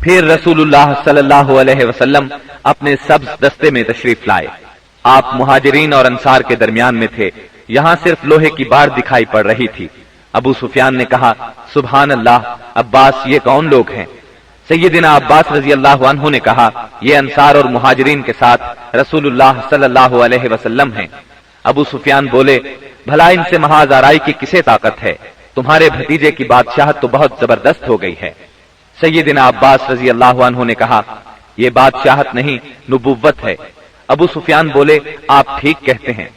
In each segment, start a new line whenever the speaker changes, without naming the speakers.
پھر رسول اللہ صلی اللہ علیہ وسلم اپنے سبز دستے میں تشریف لائے۔ آپ مہاجرین اور انصار کے درمیان میں تھے، یہاں صرف لوہے کی بار دکھائی پڑ رہی تھی۔ ابو سفیان نے کہا، سبحان اللہ، عباس یہ کون لوگ ہیں؟ سیدنا عباس رضی اللہ عنہ نے کہا، یہ انصار اور مہاجرین کے ساتھ رسول اللہ صلی اللہ علیہ وسلم ہیں۔ ابو سفیان بولے، بھلا ان سے محاذ آرائی کی کسے طاقت ہے؟ تمہارے بھتیجے کی بادشاہت تو بہت زبردست ہو گئی ہے۔ سیدنا عباس رضی اللہ عنہ نے کہا، یہ بادشاہت نہیں، نبوت ہے۔ ابو سفیان بولے، آپ ٹھیک کہتے ہیں۔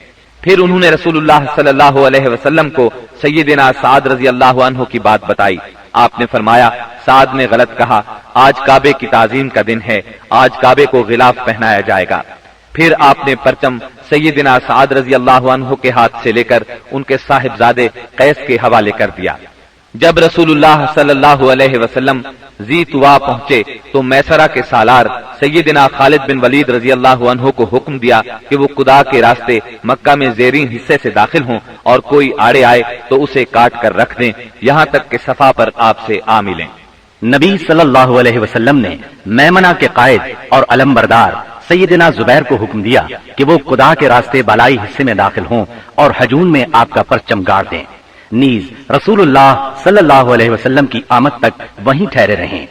پھر انہوں نے رسول اللہ صلی اللہ علیہ وسلم کو سیدنا سعد رضی اللہ عنہ کی بات بتائی۔ آپ نے فرمایا، سعد نے غلط کہا، آج کعبے کی تعظیم کا دن ہے، آج کعبے کو غلاف پہنایا جائے گا۔ پھر آپ نے پرچم سیدنا سعد رضی اللہ عنہ کے ہاتھ سے لے کر ان کے صاحبزادے قیس کے حوالے کر دیا۔ جب رسول اللہ صلی اللہ علیہ وسلم ذی طوا پہنچے تو میسرہ کے سالار سیدنا خالد بن ولید رضی اللہ عنہ کو حکم دیا کہ وہ قدا کے راستے مکہ میں زیرین حصے سے داخل ہوں اور کوئی آڑے آئے تو اسے کاٹ کر رکھ دیں یہاں تک کہ صفا پر آپ سے آ ملیں۔
نبی صلی اللہ علیہ وسلم نے میمنہ کے قائد اور علمبردار سیدنا زبیر کو حکم دیا کہ وہ قدا کے راستے بالائی حصے میں داخل ہوں اور حجون میں آپ کا پرچم گاڑ دیں۔ نیز رسول اللہ صلی اللہ علیہ وسلم کی آمد تک وہیں ٹھہرے رہیں،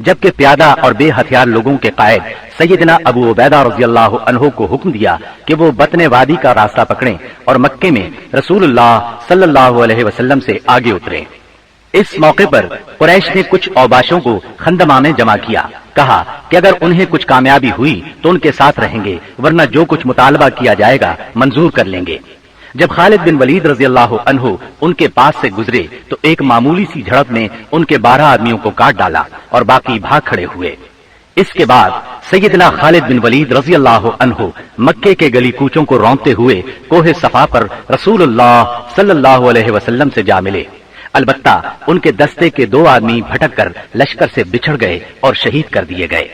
جبکہ پیادہ اور بے ہتھیار لوگوں کے قائد سیدنا ابو عبیدہ رضی اللہ عنہ کو حکم دیا کہ وہ بطن وادی کا راستہ پکڑیں اور مکے میں رسول اللہ صلی اللہ علیہ وسلم سے آگے اتریں۔ اس موقع پر قریش نے کچھ اوباشوں کو خندمہ میں جمع کیا، کہا کہ اگر انہیں کچھ کامیابی ہوئی تو ان کے ساتھ رہیں گے، ورنہ جو کچھ مطالبہ کیا جائے گا منظور کر لیں گے۔ جب خالد بن ولید رضی اللہ عنہ ان کے پاس سے گزرے تو ایک معمولی سی جھڑپ نے ان کے 12 آدمیوں کو کاٹ ڈالا اور باقی بھاگ کھڑے ہوئے۔ اس کے بعد سیدنا خالد بن ولید رضی اللہ عنہ مکے کے گلی کوچوں کو رونتے ہوئے کوہ صفا پر رسول اللہ صلی اللہ علیہ وسلم سے جا ملے۔ البتہ ان کے دستے کے 2 آدمی بھٹک کر لشکر سے بچھڑ گئے اور شہید کر دیے گئے۔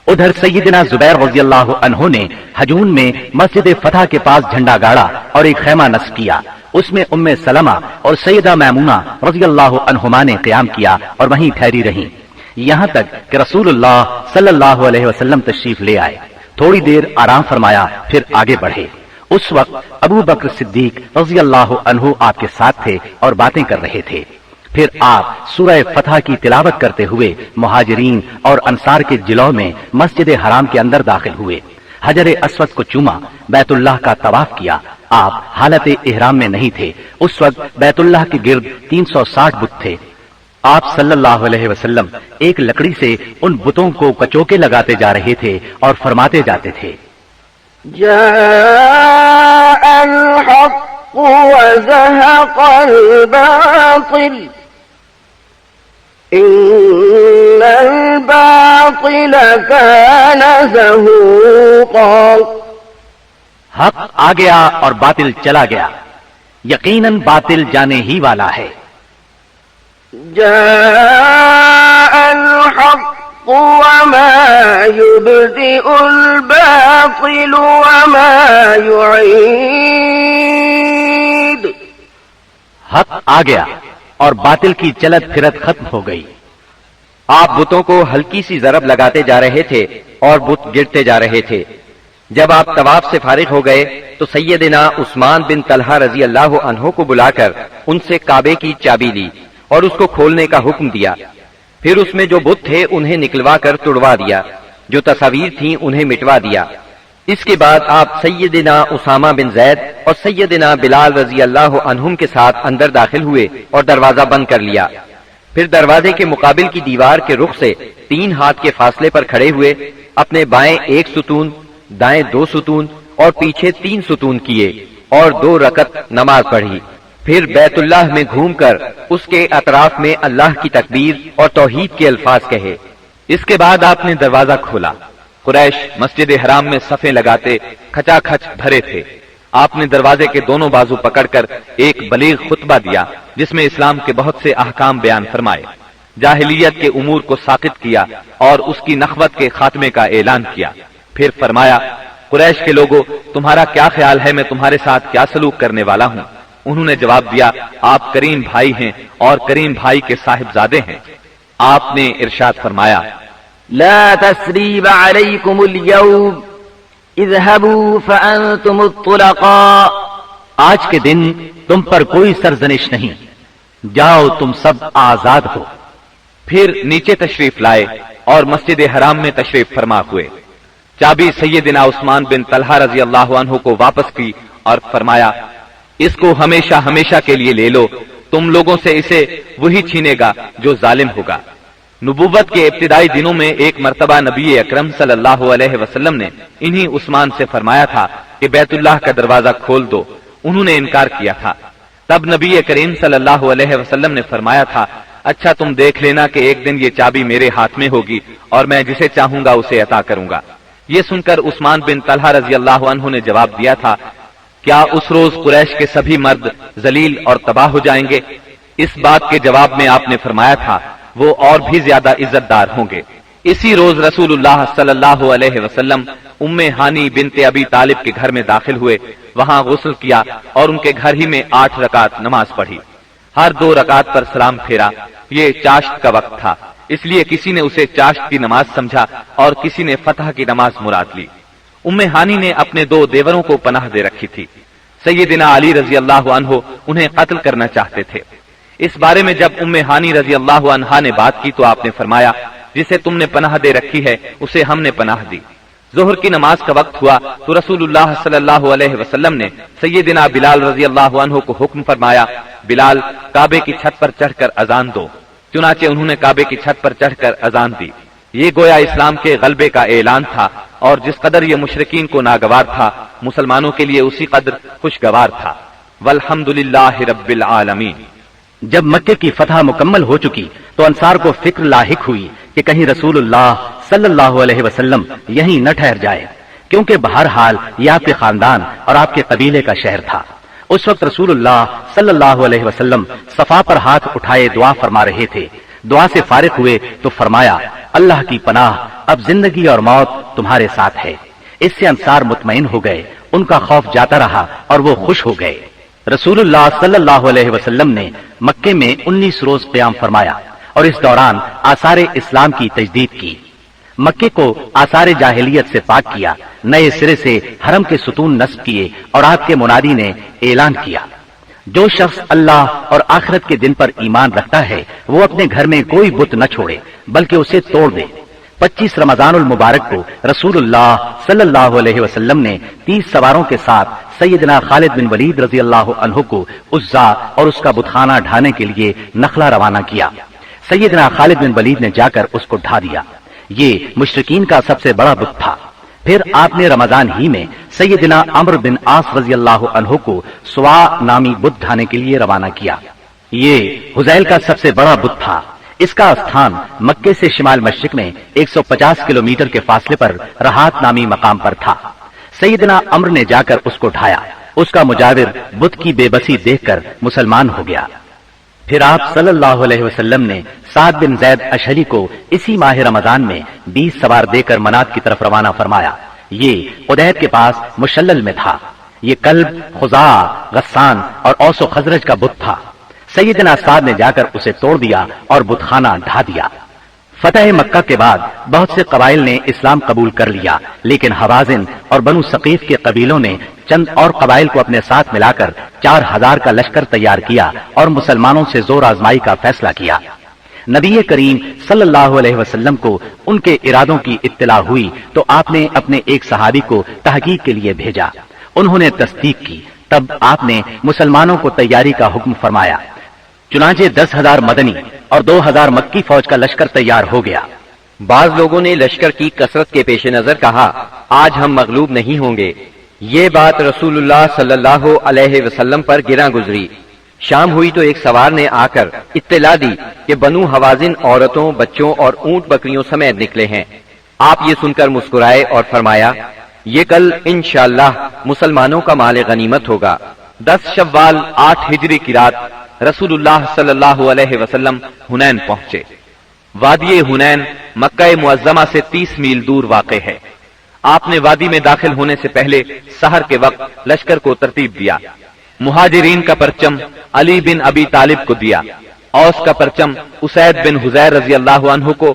ادھر سیدنا زبیر رضی اللہ عنہ نے حجون میں مسجد فتح کے پاس جھنڈا گاڑا اور ایک خیمہ نصب کیا، اس میں ام سلمہ اور سیدہ میمونہ رضی اللہ عنہما نے قیام کیا اور وہیں ٹھہری رہیں، یہاں تک کہ رسول اللہ صلی اللہ علیہ وسلم تشریف لے آئے۔ تھوڑی دیر آرام فرمایا، پھر آگے بڑھے۔ اس وقت ابو بکر صدیق رضی اللہ عنہ آپ کے ساتھ تھے اور باتیں کر رہے تھے۔ پھر آپ سورہ فتح کی تلاوت کرتے ہوئے مہاجرین اور انصار کے جلوہ میں مسجد حرام کے اندر داخل ہوئے، حجر اسود کو چوما، بیت اللہ کا طواف کیا۔ آپ حالت احرام میں نہیں تھے، اس وقت بیت اللہ کے گرد 360 بت تھے۔ آپ صلی اللہ علیہ وسلم ایک لکڑی سے ان بتوں کو کچوکے لگاتے جا رہے تھے اور فرماتے جاتے تھے،
جاء الحق وزهق الباطل ان الباطل كان زهوقا۔
حق آ گیا اور باطل چلا گیا، یقیناً باطل جانے ہی والا ہے۔
جاء الحق وما يبدئ الباطل وما يعيد۔
حق آ گیا اور باطل کی چلت پھرت ختم ہو گئی۔
آپ بتوں کو ہلکی سی ضرب لگاتے جا رہے تھے اور بت گرتے جا رہے تھے۔ جب آپ طواف سے فارغ ہو گئے تو سیدنا عثمان بن طلحہ رضی اللہ عنہ کو بلا کر ان سے کعبے کی چابی لی اور اس کو کھولنے کا حکم دیا۔ پھر اس میں جو بت تھے انہیں نکلوا کر توڑوا دیا، جو تصاویر تھیں انہیں مٹوا دیا۔ اس کے بعد آپ سیدنا اسامہ بن زید اور سیدنا بلال رضی اللہ عنہم کے ساتھ اندر داخل ہوئے اور دروازہ بند کر لیا۔ پھر دروازے کے مقابل کی دیوار کے رخ سے 3 ہاتھ کے فاصلے پر کھڑے ہوئے اپنے بائیں 1 ستون، دائیں 2 ستون اور پیچھے 3 ستون کیے اور 2 رکعت نماز پڑھی۔ پھر بیت اللہ میں گھوم کر اس کے اطراف میں اللہ کی تکبیر اور توحید کے الفاظ کہے۔ اس کے بعد آپ نے دروازہ کھولا۔ قریش مسجد حرام میں صفیں لگاتے کھچا کھچ بھرے تھے۔ آپ نے دروازے کے دونوں بازو پکڑ کر ایک بلیغ خطبہ دیا جس میں اسلام کے بہت سے احکام بیان فرمائے، جاہلیت کے امور کو ساقط کیا اور اس کی نخوت کے خاتمے کا اعلان کیا۔ پھر فرمایا، قریش کے لوگوں، تمہارا کیا خیال ہے میں تمہارے ساتھ کیا سلوک کرنے والا ہوں؟ انہوں نے جواب دیا، آپ کریم بھائی ہیں اور کریم بھائی کے صاحبزادے ہیں۔ آپ نے ارشاد فرمایا،
لا تثريب عليكم اليوم اذهبوا فأنتم الطلقاء
آج کے دن تم پر کوئی سرزنش نہیں، جاؤ تم سب آزاد ہو۔
پھر نیچے تشریف لائے اور مسجد حرام میں تشریف فرما ہوئے۔ چابی سیدنا عثمان بن طلحہ رضی اللہ عنہ کو واپس کی اور فرمایا، اس کو ہمیشہ ہمیشہ کے لیے لے لو، تم لوگوں سے اسے وہی چھینے گا جو ظالم ہوگا۔ نبوت کے ابتدائی دنوں میں ایک مرتبہ نبی اکرم صلی اللہ علیہ وسلم نے انہی عثمان سے فرمایا تھا کہ بیت اللہ کا دروازہ کھول دو، انہوں نے انکار کیا تھا۔ تب نبی کریم صلی اللہ علیہ وسلم نے فرمایا تھا، اچھا تم دیکھ لینا کہ ایک دن یہ چابی میرے ہاتھ میں ہوگی اور میں جسے چاہوں گا اسے عطا کروں گا۔ یہ سن کر عثمان بن طلحہ رضی اللہ عنہ نے جواب دیا تھا، کیا اس روز قریش کے سبھی مرد ذلیل اور تباہ ہو جائیں گے؟ اس بات کے جواب میں آپ نے فرمایا تھا، وہ اور بھی زیادہ عزت دار ہوں گے۔ اسی روز رسول اللہ صلی اللہ علیہ وسلم ام ہانی بنت ابی طالب کے گھر میں داخل ہوئے، وہاں غسل کیا اور ان کے گھر ہی میں 8 رکعت نماز پڑھی۔ ہر 2 رکعت پر سلام پھیرا۔ یہ چاشت کا وقت تھا، اس لیے کسی نے اسے چاشت کی نماز سمجھا اور کسی نے فتح کی نماز مراد لی۔ ام ہانی نے اپنے 2 دیوروں کو پناہ دے رکھی تھی۔ سیدنا علی رضی اللہ عنہ انہیں قتل کرنا چاہتے تھے۔ اس بارے میں جب ام ہانی رضی اللہ عنہا نے بات کی تو آپ نے فرمایا، جسے تم نے پناہ دے رکھی ہے اسے ہم نے پناہ دی۔ ظہر کی نماز کا وقت ہوا تو رسول اللہ صلی اللہ علیہ وسلم نے سیدنا بلال رضی اللہ عنہ کو حکم فرمایا، بلال کعبے کی چھت پر چڑھ کر اذان دو۔ چنانچہ انہوں نے کعبے کی چھت پر چڑھ کر اذان دی۔ یہ گویا اسلام کے غلبے کا اعلان تھا، اور جس قدر یہ مشرکین کو ناگوار تھا، مسلمانوں کے لیے اسی قدر خوشگوار تھا۔ والحمدللہ رب العالمین۔
جب مکے کی فتح مکمل ہو چکی تو انصار کو فکر لاحق ہوئی کہ کہیں رسول اللہ صلی اللہ علیہ وسلم یہیں نہ ٹھہر جائے، کیونکہ بہرحال یہ آپ کے خاندان اور آپ کے قبیلے کا شہر تھا۔ اس وقت رسول اللہ صلی اللہ علیہ وسلم صفا پر ہاتھ اٹھائے دعا فرما رہے تھے۔ دعا سے فارغ ہوئے تو فرمایا، اللہ کی پناہ، اب زندگی اور موت تمہارے ساتھ ہے۔ اس سے انصار مطمئن ہو گئے، ان کا خوف جاتا رہا اور وہ خوش ہو گئے۔ رسول اللہ صلی اللہ علیہ وسلم نے مکے میں 19 روز قیام فرمایا اور اس دوران آثار اسلام کی تجدید کی۔ مکے کو آثار جاہلیت سے پاک کیا، نئے سرے سے حرم کے ستون نصب کیے اور آپ کے منادی نے اعلان کیا، جو شخص اللہ اور آخرت کے دن پر ایمان رکھتا ہے وہ اپنے گھر میں کوئی بت نہ چھوڑے بلکہ اسے توڑ دے۔ 25 رمضان المبارک کو رسول اللہ صلی اللہ علیہ وسلم نے 30 سواروں کے ساتھ سیدنا خالد بن ولید رضی اللہ عنہ کو عزا اور اس کا بتخانہ ڈھانے کے لیے نخلا روانہ کیا۔ سیدنا خالد بن ولید نے جا کر اس کو ڈھا دیا۔ یہ مشرکین کا سب سے بڑا بت تھا۔ پھر آپ نے رمضان ہی میں سیدنا عمرو بن عاص رضی اللہ عنہ کو سوا نامی بت ڈھانے کے لیے روانہ کیا۔ یہ حذیل کا سب سے بڑا بت تھا۔ اس کا استھان مکے سے شمال مشرق میں 150 کلومیٹر کے فاصلے پر رہات نامی مقام پر تھا۔ سیدنا عمرو نے جا کر اس کو ڈھایا۔ اس کا مجاور بت کی بے بسی دیکھ کر مسلمان ہو گیا۔ پھر آپ صلی اللہ علیہ وسلم نے سعد بن زید اشہری کو اسی ماہ رمضان میں 20 سوار دے کر منات کی طرف روانہ فرمایا۔ یہ عدید کے پاس مشلل میں تھا۔ یہ کلب، خزاعہ، غسان اور اوس و خزرج کا بت تھا۔ سیدنا سعد نے جا کر اسے توڑ دیا اور بت خانہ ڈھا دیا۔ فتح مکہ کے بعد بہت سے قبائل نے اسلام قبول کر لیا، لیکن حوازن اور بنو ثقیف کے قبیلوں نے چند اور قبائل کو اپنے ساتھ ملا کر 4000 کا لشکر تیار کیا اور مسلمانوں سے زور آزمائی کا فیصلہ کیا۔ نبی کریم صلی اللہ علیہ وسلم کو ان کے ارادوں کی اطلاع ہوئی تو آپ نے اپنے ایک صحابی کو تحقیق کے لیے بھیجا۔ انہوں نے تصدیق کی، تب آپ نے مسلمانوں کو تیاری کا حکم فرمایا۔ چنانچہ 10,000 مدنی اور 2,000 مکی فوج کا لشکر تیار ہو گیا۔
بعض لوگوں نے لشکر کی کثرت کے پیش نظر کہا، آج ہم مغلوب نہیں ہوں گے۔ یہ بات رسول اللہ صلی اللہ علیہ وسلم پر گراں گزری۔ شام ہوئی تو ایک سوار نے آ کر اطلاع دی کہ بنو حوازن عورتوں، بچوں اور اونٹ بکریوں سمیت نکلے ہیں۔ آپ یہ سن کر مسکرائے اور فرمایا، یہ کل انشاءاللہ مسلمانوں کا مال غنیمت ہوگا۔ 10 شوال 8 ہجری کی رات رسول اللہ صلی اللہ علیہ وسلم حنین پہنچے۔ وادی حنین مکہ معظمہ سے 30 میل دور واقع ہے۔ آپ نے وادی میں داخل ہونے سے پہلے سحر کے وقت لشکر کو ترتیب دیا۔ مہاجرین کا پرچم علی بن ابی طالب کو دیا، اوس کا پرچم اسید بن حضیر رضی اللہ عنہ کو،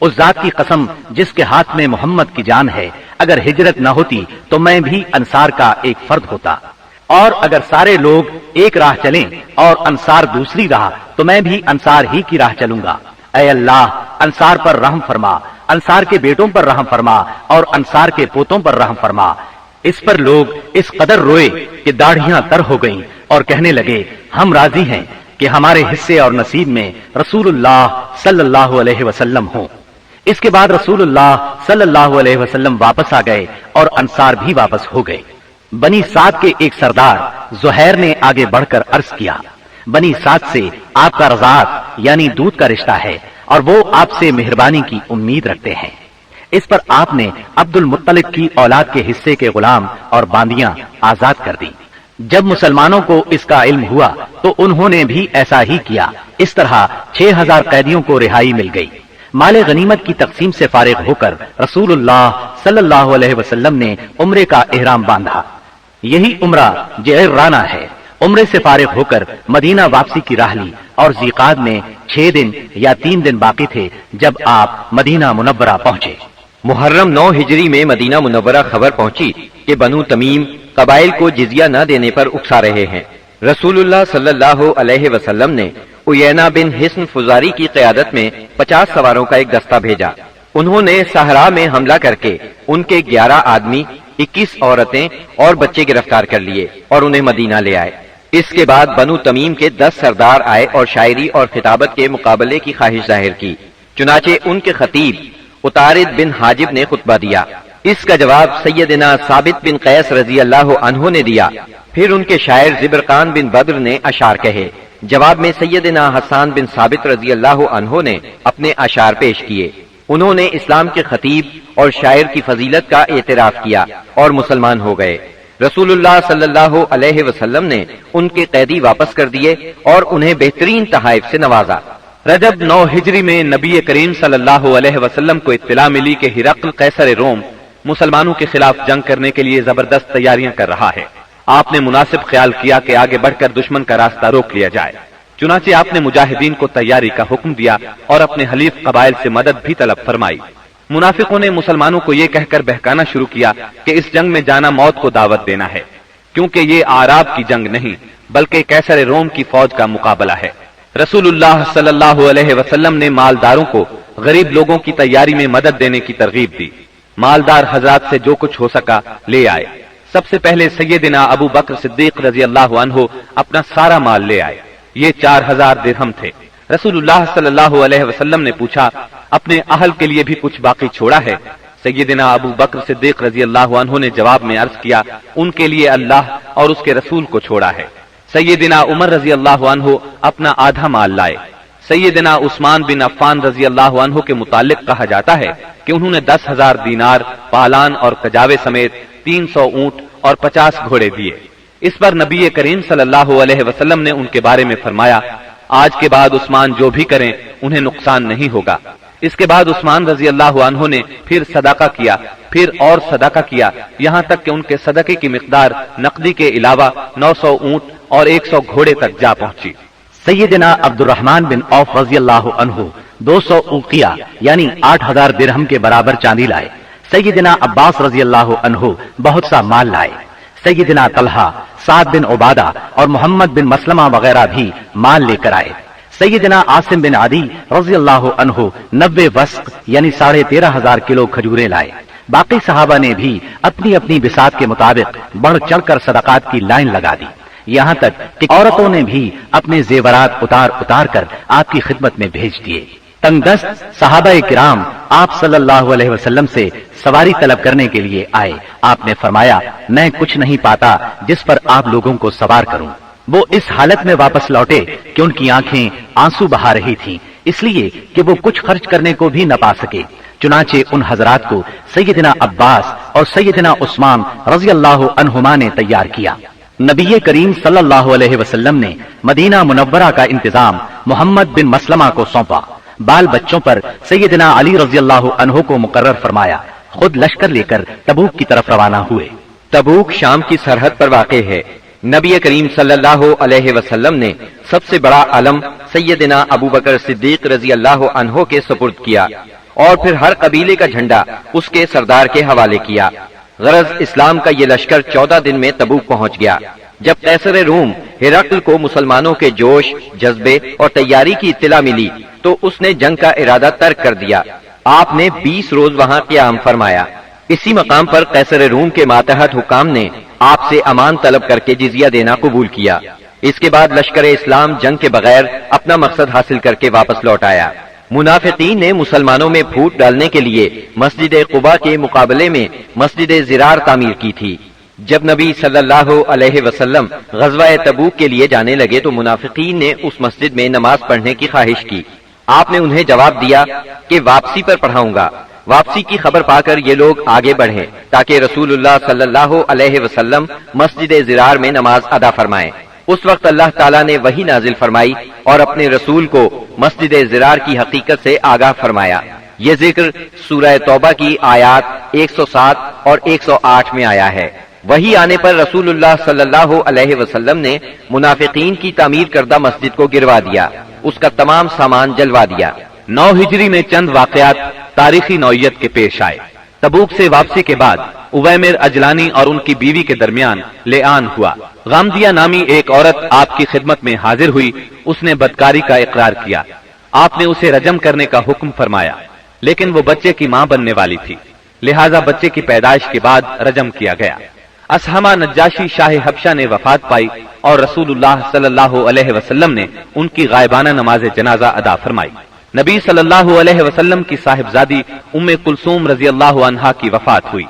اس ذات کی قسم جس کے ہاتھ میں محمد کی جان ہے، اگر ہجرت نہ ہوتی تو میں بھی انصار کا ایک فرد ہوتا، اور اگر سارے لوگ ایک راہ چلیں اور انصار دوسری راہ تو میں بھی انصار ہی کی راہ چلوں گا۔ اے اللہ، انصار پر رحم فرما، انصار کے بیٹوں پر رحم فرما اور انصار کے پوتوں پر رحم فرما۔ اس پر لوگ اس قدر روئے کہ داڑھیاں تر ہو گئیں اور کہنے لگے ہم راضی ہیں کہ ہمارے حصے اور نصیب میں رسول اللہ صلی اللہ علیہ وسلم ہوں۔ اس کے بعد رسول اللہ صلی اللہ علیہ وسلم واپس آ گئے اور انصار بھی واپس ہو گئے۔ بنی سعد کے ایک سردار زہیر نے آگے بڑھ کر عرض کیا، بنی سعد سے آپ کا رضاعت یعنی دودھ کا رشتہ ہے اور وہ آپ سے مہربانی کی امید رکھتے ہیں۔ اس پر آپ نے عبد المطلب کی اولاد کے حصے کے غلام اور باندیاں آزاد کر دی۔ جب مسلمانوں کو اس کا علم ہوا تو انہوں نے بھی ایسا ہی کیا۔ اس طرح 6000 قیدیوں کو رہائی مل گئی۔ مال غنیمت کی تقسیم سے فارغ ہو کر رسول اللہ صلی اللہ علیہ وسلم نے عمرے کا احرام باندھا۔ یہی عمرہ جعرانہ ہے۔ عمرے سے فارغ ہو کر مدینہ واپسی کی راہ لی اور ذیقعد میں 6 دن یا 3 دن باقی تھے جب آپ مدینہ منورہ پہنچے۔
محرم 9 ہجری میں مدینہ منورہ خبر پہنچی کہ بنو تمیم قبائل کو جزیہ نہ دینے پر اکسا رہے ہیں۔ رسول اللہ صلی اللہ علیہ وسلم نے عیینہ بن حصن فزاری کی قیادت میں 50 سواروں کا ایک دستہ بھیجا۔ انہوں نے صحرا میں حملہ کر کے ان کے 11 آدمی، 21 عورتیں اور بچے گرفتار کر لیے اور انہیں مدینہ لے آئے۔ اس کے بعد بنو تمیم کے 10 سردار آئے اور شاعری اور خطابت کے مقابلے کی خواہش ظاہر کی۔ چنانچہ ان کے خطیب اتارد بن حاجب نے خطبہ دیا۔ اس کا جواب سیدنا ثابت بن قیس رضی اللہ عنہ نے دیا۔ پھر ان کے شاعر زبرقان بن بدر نے اشعار کہے۔ جواب میں سیدنا حسان بن ثابت رضی اللہ عنہ نے اپنے اشعار پیش کیے۔ انہوں نے اسلام کے خطیب اور شاعر کی فضیلت کا اعتراف کیا اور مسلمان ہو گئے۔ رسول اللہ صلی اللہ علیہ وسلم نے ان کے قیدی واپس کر دیے اور انہیں بہترین تحائف سے نوازا۔
رجب 9 ہجری میں نبی کریم صلی اللہ علیہ وسلم کو اطلاع ملی کہ ہرقل قیصر روم مسلمانوں کے خلاف جنگ کرنے کے لیے زبردست تیاریاں کر رہا ہے۔ آپ نے مناسب خیال کیا کہ آگے بڑھ کر دشمن کا راستہ روک لیا جائے۔ چنانچہ آپ نے مجاہدین کو تیاری کا حکم دیا اور اپنے حلیف قبائل سے مدد بھی طلب فرمائی۔ منافقوں نے مسلمانوں کو یہ کہہ کر بہکانا شروع کیا کہ اس جنگ میں جانا موت کو دعوت دینا ہے، کیونکہ یہ اعراب کی جنگ نہیں بلکہ قیصر روم کی فوج کا مقابلہ ہے۔ رسول اللہ صلی اللہ علیہ وسلم نے مالداروں کو غریب لوگوں کی تیاری میں مدد دینے کی ترغیب دی۔ مالدار حضرات سے جو کچھ ہو سکا لے آئے۔ سب سے پہلے سیدنا ابو بکر صدیق رضی اللہ عنہ اپنا سارا مال لے آئے۔ یہ 4000 درہم تھے۔ رسول اللہ صلی اللہ علیہ وسلم نے پوچھا اپنے اہل کے لیے بھی کچھ باقی چھوڑا ہے؟ سیدنا ابو بکر صدیق رضی اللہ عنہ نے جواب میں عرض کیا ان کے لیے اللہ اور اس کے رسول کو چھوڑا ہے۔ سیدنا عمر رضی اللہ عنہ اپنا آدھا مال لائے۔ سیدنا عثمان بن عفان رضی اللہ عنہ کے متعلق کہا جاتا ہے کہ انہوں نے 10,000 دینار، پالان اور کجاوے سمیت 300 اونٹ اور 50 گھوڑے دیے۔ اس پر نبی کریم صلی اللہ علیہ وسلم نے ان کے بارے میں فرمایا آج کے بعد عثمان جو بھی کریں انہیں نقصان نہیں ہوگا۔ اس کے بعد عثمان رضی اللہ عنہ نے پھر صدقہ کیا، پھر اور صدقہ کیا، یہاں تک کہ ان کے صدقے کی مقدار نقدی کے علاوہ 900 اونٹ اور 100 گھوڑے تک جا پہنچی۔
سیدنا عبد الرحمن بن عوف رضی اللہ عنہ 200 اوقیہ یعنی 8000 درہم کے برابر چاندی لائے۔ سیدنا عباس رضی اللہ عنہ بہت سا مال لائے۔ سیدنا طلحہ، سعد بن عبادہ اور محمد بن مسلمہ وغیرہ بھی مال لے کر آئے۔ سیدنا عاصم بن عدی رضی اللہ عنہ 90 وسق یعنی 13,500 کلو کھجوریں لائے۔ باقی صحابہ نے بھی اپنی اپنی بساط کے مطابق بڑھ چڑھ کر صدقات کی لائن لگا دی، یہاں تک کہ عورتوں نے بھی اپنے زیورات اتار کر آپ کی خدمت میں بھیج دیے۔ تنگ دست صحابہ کرام آپ صلی اللہ علیہ وسلم سے سواری طلب کرنے کے لیے آئے۔ آپ نے فرمایا میں کچھ نہیں پاتا جس پر آپ لوگوں کو سوار کروں۔ وہ اس حالت میں واپس لوٹے کہ ان کی آنکھیں آنسو بہا رہی تھیں، اس لیے کہ وہ کچھ خرچ کرنے کو بھی نہ پا سکے۔ چنانچہ ان حضرات کو سیدنا عباس اور سیدنا عثمان رضی اللہ عنہما نے تیار کیا۔ نبی کریم صلی اللہ علیہ وسلم نے مدینہ منورہ کا انتظام محمد بن مسلمہ کو سونپا۔ بال بچوں پر سیدنا علی رضی اللہ عنہ کو مقرر فرمایا۔ خود لشکر لے کر تبوک کی طرف روانہ ہوئے۔
تبوک شام کی سرحد پر واقع ہے۔ نبی کریم صلی اللہ علیہ وسلم نے سب سے بڑا علم سیدنا ابو بکر صدیق رضی اللہ عنہ کے سپرد کیا اور پھر ہر قبیلے کا جھنڈا اس کے سردار کے حوالے کیا۔ غرض اسلام کا یہ لشکر 14 دن میں تبوک پہنچ گیا۔ جب قیصر روم ہرقل کو مسلمانوں کے جوش، جذبے اور تیاری کی اطلاع ملی تو اس نے جنگ کا ارادہ ترک کر دیا۔ آپ نے 20 روز وہاں قیام فرمایا۔ اسی مقام پر قیصر روم کے ماتحت حکام نے آپ سے امان طلب کر کے جزیہ دینا قبول کیا۔ اس کے بعد لشکر اسلام جنگ کے بغیر اپنا مقصد حاصل کر کے واپس لوٹ آیا۔ منافقین نے مسلمانوں میں پھوٹ ڈالنے کے لیے مسجد قباء کے مقابلے میں مسجد زرار تعمیر کی تھی۔ جب نبی صلی اللہ علیہ وسلم غزوہ تبوک کے لیے جانے لگے تو منافقین نے اس مسجد میں نماز پڑھنے کی خواہش کی۔ آپ نے انہیں جواب دیا کہ واپسی پر پڑھاؤں گا۔ واپسی کی خبر پا کر یہ لوگ آگے بڑھیں تاکہ رسول اللہ صلی اللہ علیہ وسلم مسجد زرار میں نماز ادا فرمائیں۔ اس وقت اللہ تعالیٰ نے وحی نازل فرمائی اور اپنے رسول کو مسجد زرار کی حقیقت سے آگاہ فرمایا۔ یہ ذکر سورہ توبہ کی آیات 107 اور 108 میں آیا ہے۔ وحی آنے پر رسول اللہ صلی اللہ علیہ وسلم نے منافقین کی تعمیر کردہ مسجد کو گروا دیا، اس کا تمام سامان جلوا دیا۔
9 ہجری میں چند واقعات تاریخی نوعیت کے پیش آئے۔ تبوک سے واپسی کے بعد اویمر اجلانی اور ان کی بیوی کے درمیان لعان ہوا۔ غامدیہ نامی ایک عورت آپ کی خدمت میں حاضر ہوئی، اس نے بدکاری کا اقرار کیا۔ آپ نے اسے رجم کرنے کا حکم فرمایا، لیکن وہ بچے کی ماں بننے والی تھی، لہذا بچے کی پیدائش کے بعد رجم کیا گیا۔ اسحمہ نجاشی شاہ حبشہ نے وفات پائی اور رسول اللہ صلی اللہ علیہ وسلم نے ان کی غائبانہ نماز جنازہ ادا فرمائی۔ نبی صلی اللہ علیہ وسلم کی صاحبزادی ام کلثوم رضی اللہ عنہا کی وفات ہوئی۔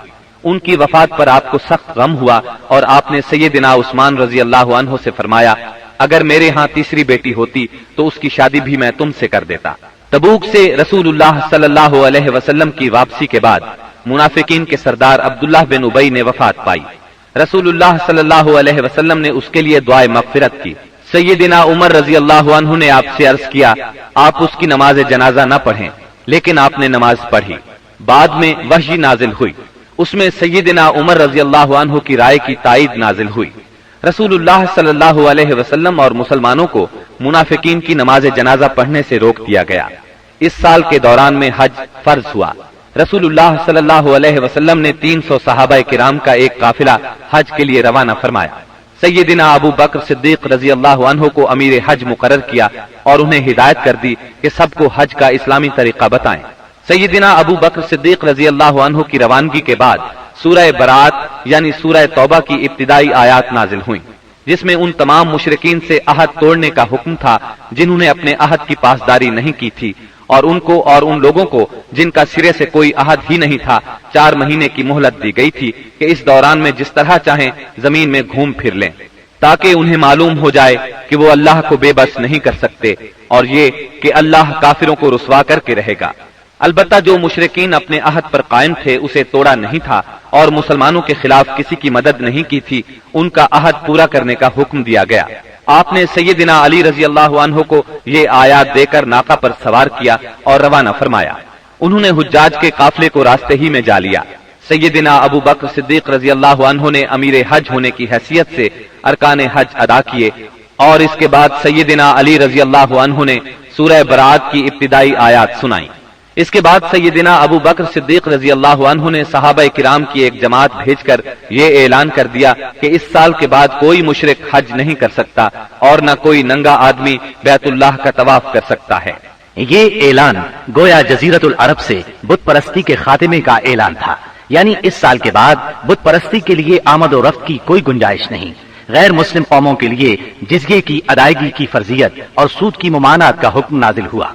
ان کی وفات پر آپ کو سخت غم ہوا اور آپ نے سیدنا عثمان رضی اللہ عنہ سے فرمایا، اگر میرے ہاں تیسری بیٹی ہوتی تو اس کی شادی بھی میں تم سے کر دیتا۔ تبوک سے رسول اللہ صلی اللہ علیہ وسلم کی واپسی کے بعد منافقین کے سردار عبداللہ بن ابی نے وفات پائی۔ رسول اللہ صلی اللہ علیہ وسلم نے اس کے لیے دعائے مغفرت کی۔ سیدنا عمر رضی اللہ عنہ نے آپ سے عرض کیا، آپ اس کی نماز جنازہ نہ پڑھیں، لیکن آپ نے نماز پڑھی۔ بعد میں وحی نازل ہوئی، اس میں سیدنا عمر رضی اللہ عنہ کی رائے کی تائید نازل ہوئی۔ رسول اللہ صلی اللہ علیہ وسلم اور مسلمانوں کو منافقین کی نماز جنازہ پڑھنے سے روک دیا گیا۔ اس سال کے دوران میں حج فرض ہوا۔ رسول اللہ صلی اللہ علیہ وسلم نے 300 صحابہ کرام کا ایک قافلہ حج کے لیے روانہ فرمایا۔ سیدنا ابو بکر صدیق رضی اللہ عنہ کو امیر حج مقرر کیا اور انہیں ہدایت کر دی کہ سب کو حج کا اسلامی طریقہ بتائیں۔ سیدنا ابو بکر صدیق رضی اللہ عنہ کی روانگی کے بعد سورہ برات یعنی سورہ توبہ کی ابتدائی آیات نازل ہوئیں، جس میں ان تمام مشرکین سے عہد توڑنے کا حکم تھا جنہوں نے اپنے عہد کی پاسداری نہیں کی تھی، اور ان کو اور ان لوگوں کو جن کا سرے سے کوئی عہد ہی نہیں تھا 4 مہینے کی مہلت دی گئی تھی کہ اس دوران میں جس طرح چاہیں زمین میں گھوم پھر لیں، تاکہ انہیں معلوم ہو جائے کہ وہ اللہ کو بے بس نہیں کر سکتے، اور یہ کہ اللہ کافروں کو رسوا کر کے رہے گا۔ البتہ جو مشرکین اپنے عہد پر قائم تھے اسے توڑا نہیں تھا اور مسلمانوں کے خلاف کسی کی مدد نہیں کی تھی، ان کا عہد پورا کرنے کا حکم دیا گیا۔ آپ نے سیدنا علی رضی اللہ عنہ کو یہ آیات دے کر ناقہ پر سوار کیا اور روانہ فرمایا۔ انہوں نے حجاج کے قافلے کو راستے ہی میں جا لیا۔ سیدنا ابو بکر صدیق رضی اللہ عنہ نے امیر حج ہونے کی حیثیت سے ارکان حج ادا کیے، اور اس کے بعد سیدنا علی رضی اللہ عنہ نے سورہ برات کی ابتدائی آیات سنائیں۔ اس کے بعد سیدنا ابو بکر صدیق رضی اللہ عنہ نے صحابہ کرام کی ایک جماعت بھیج کر یہ اعلان کر دیا کہ اس سال کے بعد کوئی مشرک حج نہیں کر سکتا اور نہ کوئی ننگا آدمی بیت اللہ کا طواف کر سکتا ہے۔
یہ اعلان گویا جزیرت العرب سے بت پرستی کے خاتمے کا اعلان تھا، یعنی اس سال کے بعد بت پرستی کے لیے آمد و رفت کی کوئی گنجائش نہیں۔ غیر مسلم قوموں کے لیے جزیے کی ادائیگی کی فرضیت اور سود کی ممانعت کا حکم نازل ہوا۔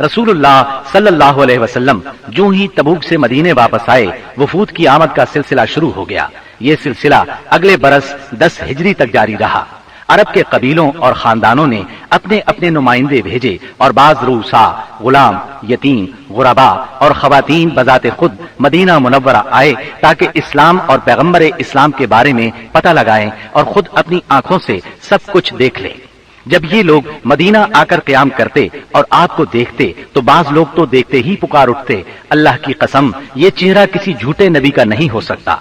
رسول اللہ صلی اللہ علیہ وسلم جو ہی تبوک سے مدینے واپس آئے، وفود کی آمد کا سلسلہ شروع ہو گیا۔ یہ سلسلہ اگلے برس 10 ہجری تک جاری رہا۔ عرب کے قبیلوں اور خاندانوں نے اپنے اپنے نمائندے بھیجے اور بعض رؤسا، غلام، یتیم، غربا اور خواتین بذات خود مدینہ منورہ آئے تاکہ اسلام اور پیغمبر اسلام کے بارے میں پتہ لگائیں اور خود اپنی آنکھوں سے سب کچھ دیکھ لیں۔ جب یہ لوگ مدینہ آ کر قیام کرتے اور آپ کو دیکھتے تو بعض لوگ تو دیکھتے ہی پکار اٹھتے، اللہ کی قسم یہ چہرہ کسی جھوٹے نبی کا نہیں ہو سکتا۔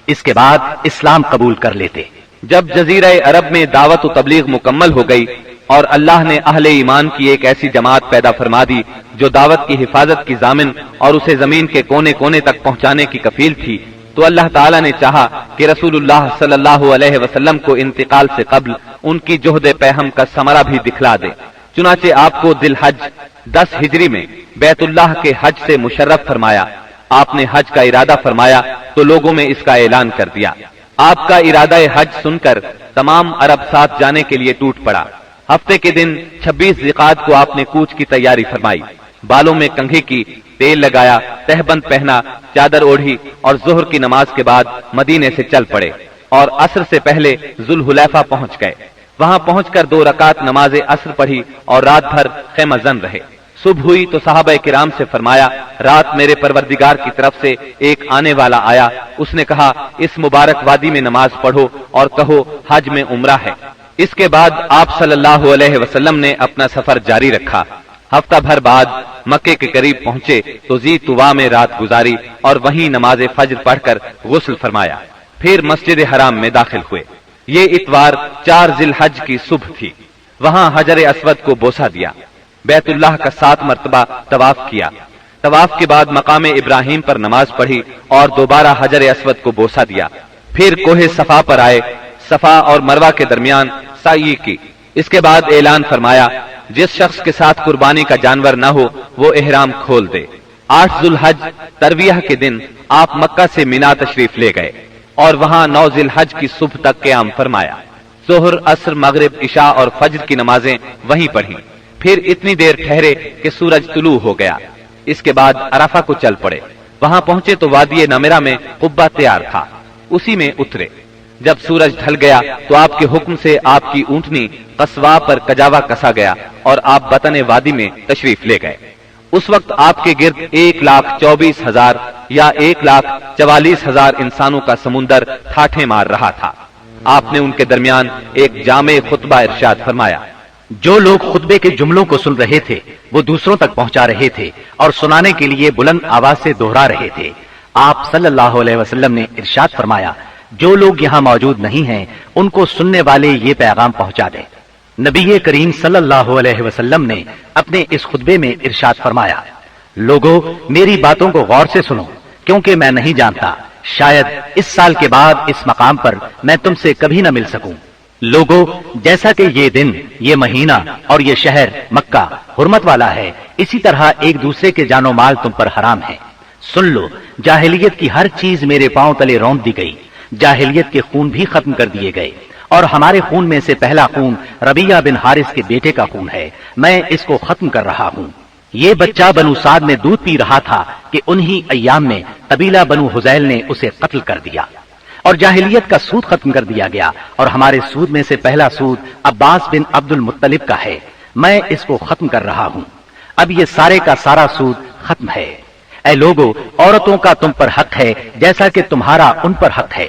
اس کے بعد اسلام قبول کر لیتے۔
جب جزیرہ عرب میں دعوت و تبلیغ مکمل ہو گئی اور اللہ نے اہل ایمان کی ایک ایسی جماعت پیدا فرما دی جو دعوت کی حفاظت کی ضامن اور اسے زمین کے کونے کونے تک پہنچانے کی کفیل تھی، تو اللہ تعالیٰ نے چاہا کہ رسول اللہ صلی اللہ علیہ وسلم کو انتقال سے قبل ان کی جہد پیہم کا ثمرہ بھی دکھلا دے۔ چنانچہ آپ کو ذی الحج 10 ہجری میں بیت اللہ کے حج سے مشرف فرمایا۔ آپ نے حج کا ارادہ فرمایا تو لوگوں میں اس کا اعلان کر دیا۔ آپ کا ارادہ حج سن کر تمام عرب ساتھ جانے کے لیے ٹوٹ پڑا۔ ہفتے کے دن 26 ذی-القعدہ کو آپ نے کوچ کی تیاری فرمائی، بالوں میں کنگھی کی، تیل لگایا، تہبند پہنا، چادر اوڑھی اور ظہر کی نماز کے بعد مدینے سے چل پڑے اور عصر سے پہلے ذوالحلیفہ پہنچ گئے۔ وہاں پہنچ کر 2 رکعت نماز عصر پڑھی اور رات بھر خیمہ زن رہے۔ صبح ہوئی تو صحابہ کرام سے فرمایا، رات میرے پروردگار کی طرف سے ایک آنے والا آیا، اس نے کہا اس مبارک وادی میں نماز پڑھو اور کہو حج میں عمرہ ہے۔ اس کے بعد آپ صلی اللہ علیہ وسلم نے اپنا سفر جاری رکھا۔ ہفتہ بھر بعد مکے کے قریب پہنچے تو ذی طوا میں رات گزاری اور وہیں نماز فجر پڑھ کر غسل فرمایا، پھر مسجد حرام میں داخل ہوئے۔ یہ اتوار 4 ذی الحج کی صبح تھی۔ وہاں حجر اسود کو بوسہ دیا، بیت اللہ کا 7 مرتبہ طواف کیا۔ طواف کے بعد مقام ابراہیم پر نماز پڑھی اور دوبارہ حجر اسود کو بوسہ دیا، پھر کوہ صفا پر آئے، صفا اور مروہ کے درمیان سعی کی۔ اس کے بعد اعلان فرمایا جس شخص کے ساتھ قربانی کا جانور نہ ہو وہ احرام کھول دے۔ 8 ذی الحج ترویہ کے دن آپ مکہ سے مینا تشریف لے گئے اور وہاں 9 ذی الحج کی صبح تک قیام فرمایا۔ ظہر، عصر، مغرب، عشاء اور فجر کی نمازیں وہیں پڑھی، پھر اتنی دیر ٹھہرے کہ سورج طلوع ہو گیا۔ اس کے بعد عرفہ کو چل پڑے۔ وہاں پہنچے تو وادی نمرہ میں قبہ تیار تھا، اسی میں اترے۔ جب سورج ڈھل گیا تو آپ کے حکم سے آپ کی اونٹنی قصوا پر کجاوا کسا گیا اور آپ بطن وادی میں تشریف لے گئے۔ اس وقت آپ کے گرد 1,24,000 یا 1,44,000 انسانوں کا سمندر ٹھاٹھیں مار رہا تھا۔ آپ نے ان کے درمیان ایک جامع خطبہ ارشاد فرمایا۔
جو لوگ خطبے کے جملوں کو سن رہے تھے وہ دوسروں تک پہنچا رہے تھے اور سنانے کے لیے بلند آواز سے دوہرا رہے تھے۔ آپ صلی اللہ علیہ وسلم نے ارشاد فرمایا، جو لوگ یہاں موجود نہیں ہیں ان کو سننے والے یہ پیغام پہنچا دیں۔ نبی کریم صلی اللہ علیہ وسلم نے اپنے اس خطبے میں ارشاد فرمایا، لوگو میری باتوں کو غور سے سنو، کیونکہ میں نہیں جانتا شاید اس سال کے بعد اس مقام پر میں تم سے کبھی نہ مل سکوں۔ لوگو جیسا کہ یہ دن، یہ مہینہ اور یہ شہر مکہ حرمت والا ہے، اسی طرح ایک دوسرے کے جان و مال تم پر حرام ہے۔ سن لو، جاہلیت کی ہر چیز میرے پاؤں تلے روند دی گئی، جاہلیت کے خون بھی ختم کر دیے گئے، اور ہمارے خون میں سے پہلا خون ربیعہ بن حارث کے بیٹے کا خون ہے، میں اس کو ختم کر رہا ہوں۔ یہ بچہ بنو سعد میں دودھ پی رہا تھا کہ انہی ایام میں قبیلہ بنو حذیل نے اسے قتل کر دیا، اور جاہلیت کا سود ختم کر دیا گیا، اور ہمارے سود میں سے پہلا سود عباس بن عبد المطلب کا ہے، میں اس کو ختم کر رہا ہوں۔ اب یہ سارے کا سارا سود ختم ہے۔ اے لوگو، عورتوں کا تم پر حق ہے جیسا کہ تمہارا ان پر حق ہے،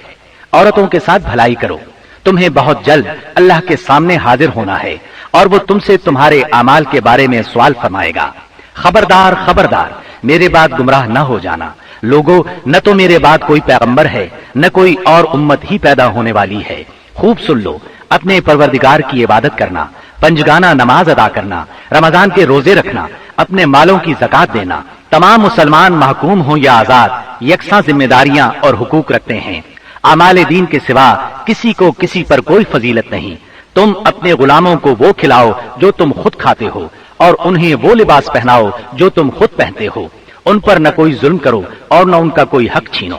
عورتوں کے ساتھ بھلائی کرو، تمہیں بہت جلد اللہ کے سامنے حاضر ہونا ہے اور وہ تم سے تمہارے اعمال کے بارے میں سوال فرمائے گا۔ خبردار خبردار، میرے بعد گمراہ نہ ہو جانا۔ لوگو، نہ تو میرے بعد کوئی پیغمبر ہے نہ کوئی اور امت ہی پیدا ہونے والی ہے۔ خوب سن لو، اپنے پروردگار کی عبادت کرنا، پنجگانہ نماز ادا کرنا، رمضان کے روزے رکھنا، اپنے مالوں کی زکات دینا، تمام مسلمان محکوم ہوں یا آزاد یکساں ذمہ داریاں اور حقوق رکھتے ہیں۔ اعمال دین کے سوا کسی کو کسی پر کوئی فضیلت نہیں۔ تم اپنے غلاموں کو وہ کھلاؤ جو تم خود کھاتے ہو، اور انہیں وہ لباس پہناؤ جو تم خود پہنتے ہو۔ ان پر نہ کوئی ظلم کرو اور نہ ان کا کوئی حق چھینو۔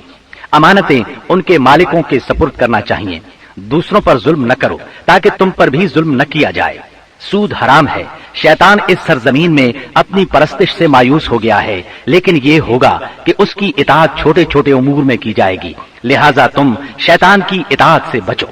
امانتیں ان کے مالکوں کے سپرد کرنا چاہیے۔ دوسروں پر ظلم نہ کرو تاکہ تم پر بھی ظلم نہ کیا جائے۔ سود حرام ہے۔ شیطان اس سرزمین میں اپنی پرستش سے مایوس ہو گیا ہے، لیکن یہ ہوگا کہ اس کی اطاعت چھوٹے چھوٹے امور میں کی جائے گی، لہذا تم شیطان کی اطاعت سے بچو۔